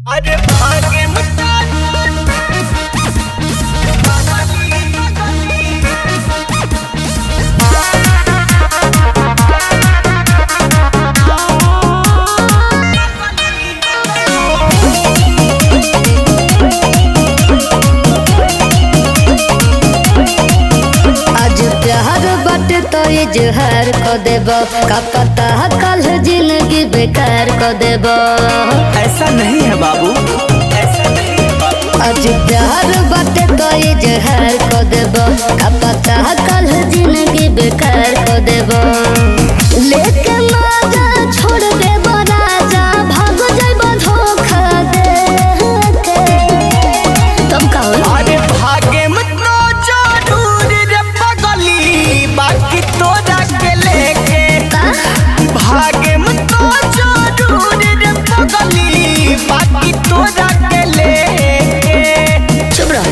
अरे भागे मत इजहार को देब का पता कल जिंदगी बेकार को देब। ऐसा नहीं है बाबू, ऐसा नहीं है बाबू। आज प्यार बाटे तो इजहार को देब का पता कल जिंदगी बेकार को देब। लेके मजा छोड़ देब राजा भाग जाइब धोखा दे के। तुम कहो अरे भागे मत नो जरूर रे पगली बाकी तोरा के लेके भागे मत नो जरूर रे पगली बाकी तोरा के लेके। चुप रहो।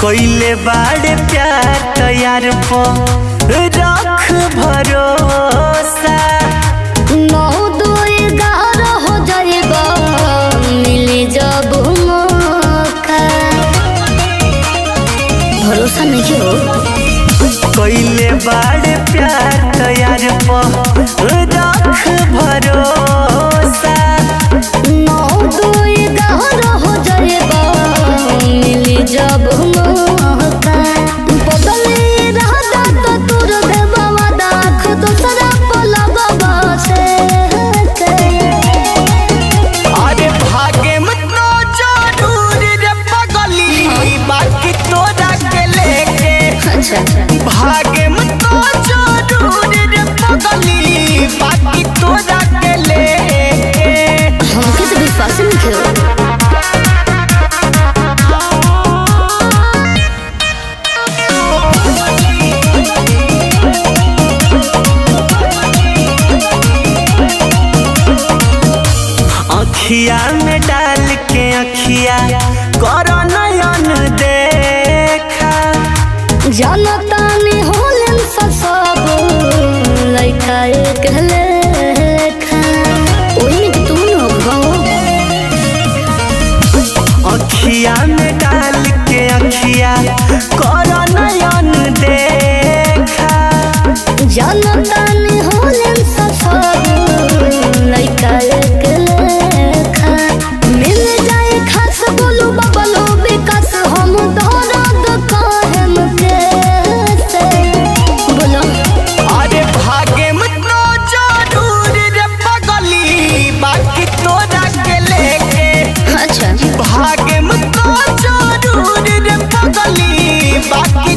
कोइले बाड़े प्यार तैयार पो रख भरोसा। 9-2-11 हो जाइब मिली जब मौका। भरोसा नहीं हो। कोइले बाड़े प्यार तैयार पो रख भरोसा। 9-2-11 हो जाइब मिली जब मौका। बदले रहता तो तोर देबा वादा खुद सरा पलगबा से के। अरे भागे मत नो जरूर रे पगली बाकी तोरा के लेके। अच्छा भागे मत नो जरूर रे पगली बाकी तोरा के लेके। हमके तो विश्वास नहीं हो। अखिया में डाल के अखिया करो नयन देखा। जनता ने होलन सब लइका एक लेखा। ओही में तुम लोग हो। अखिया में डाल के अखिया करो नयन देखा। जनता ने होलन सब लइका एक लेखा। मिल जाए खास बोलू बबलू विकास हम दर्द कहम कैसे। बोलो अरे भागे मत नो जरूर रे पगली बाकी तोरा के लेके। अच्छा भागे मत नो जरूर रे पगली बाकी